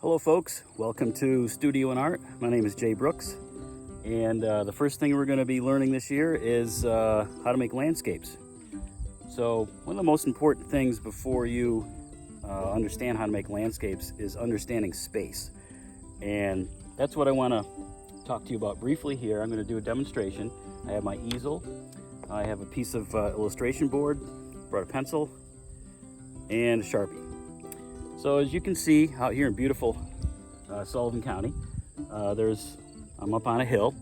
Hello folks, welcome to Studio and Art. My name is Jay Brooks, and the first thing we're going to be learning this year is how to make landscapes. So one of the most important things before you understand how to make landscapes is understanding space. And that's what I want to talk to you about briefly here. I'm going to do a demonstration. I have my easel, I have a piece of illustration board, brought a pencil, and a Sharpie. So as you can see out here in beautiful Sullivan County, I'm up on a hill,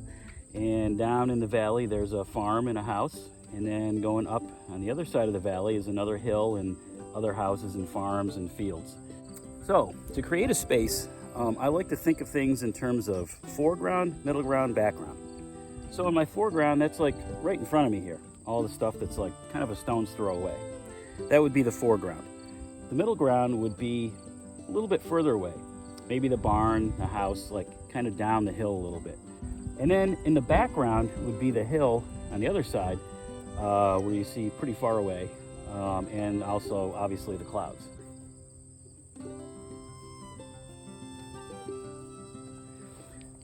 and down in the valley there's a farm and a house, and then going up on the other side of the valley is another hill and other houses and farms and fields. So to create a space, I like to think of things in terms of foreground, middle ground, background. So in my foreground, that's like right in front of me here, all the stuff that's like kind of a stone's throw away. That would be the foreground. The middle ground would be a little bit further away, maybe the barn, the house, like kind of down the hill a little bit. And then in the background would be the hill on the other side, where you see pretty far away, and also obviously the clouds.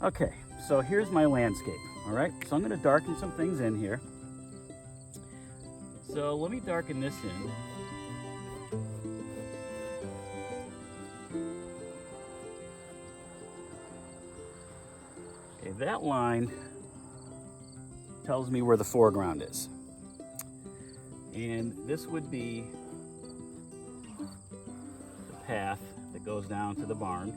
Okay, so here's my landscape, all right? So I'm gonna darken some things in here. So let me darken this in. Okay, that line tells me where the foreground is. And this would be the path that goes down to the barn.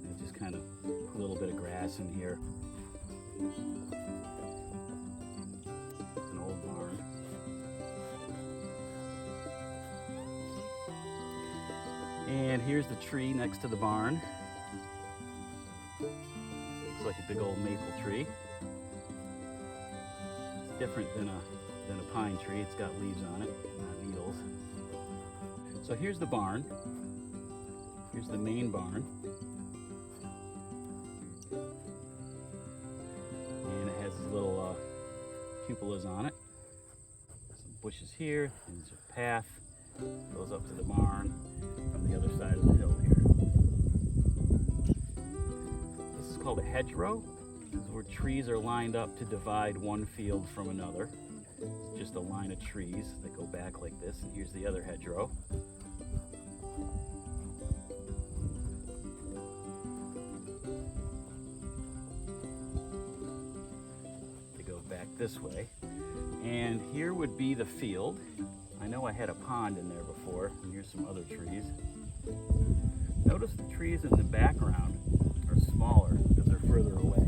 And just kind of put a little bit of grass in here. It's an old barn. And here's the tree next to the barn. Looks like a big old maple tree. It's different than a pine tree. It's got leaves on it, not needles. So here's the barn. Here's the main barn. And it has these little cupolas on it. Some bushes here, and there's a path. Goes up to the barn from the other side of the hill here. This is called a hedgerow. This is where trees are lined up to divide one field from another. It's just a line of trees that go back like this, and here's the other hedgerow. They go back this way. And here would be the field. I know I had a pond in there before, and here's some other trees. Notice the trees in the background are smaller because they're further away.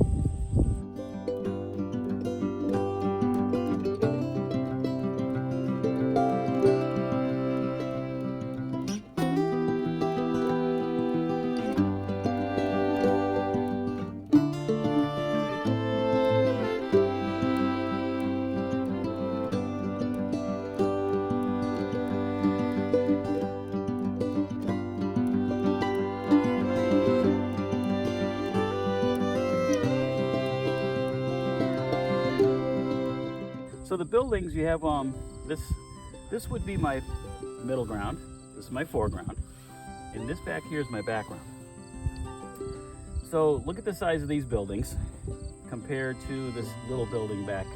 So the buildings, you have this would be my middle ground, this is my foreground, and this back here is my background. So look at the size of these buildings compared to this little building back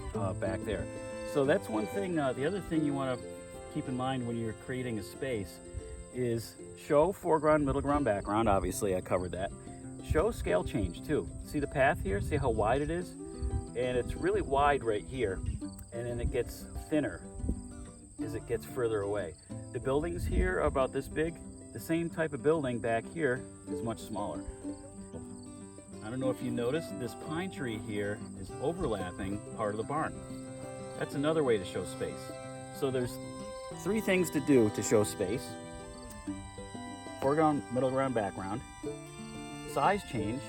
there. So that's one thing. The other thing you want to keep in mind when you're creating a space is show foreground, middle ground, background. Obviously I covered that. Show scale change too. See the path here? See how wide it is? And it's really wide right here. And then it gets thinner as it gets further away. The buildings here are about this big. The same type of building back here is much smaller. I don't know if you noticed, this pine tree here is overlapping part of the barn. That's another way to show space. So there's three things to do to show space: foreground, middle ground, background, size change,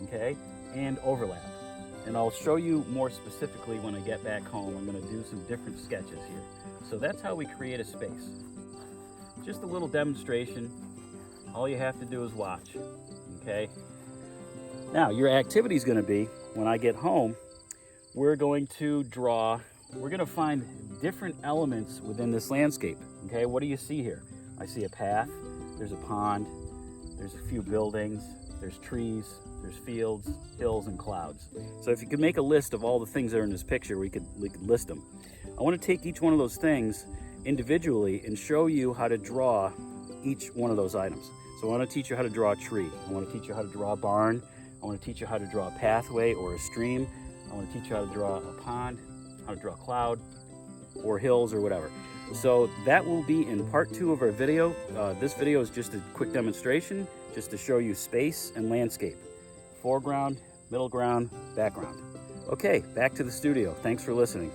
okay, and overlap. And I'll show you more specifically when I get back home. I'm going to do some different sketches here. So that's how we create a space. Just a little demonstration. All you have to do is watch, okay? Now, your activity is going to be, when I get home, we're going to find different elements within this landscape, okay? What do you see here? I see a path, there's a pond, there's a few buildings, there's trees, there's fields, hills, and clouds. So if you could make a list of all the things that are in this picture, we could list them. I want to take each one of those things individually and show you how to draw each one of those items. So I want to teach you how to draw a tree. I want to teach you how to draw a barn. I want to teach you how to draw a pathway or a stream. I want to teach you how to draw a pond, how to draw a cloud, or hills or whatever. So that will be in part 2 of our video. This video is just a quick demonstration, just to show you space and landscape. Foreground, middle ground, background. Okay, back to the studio. Thanks for listening.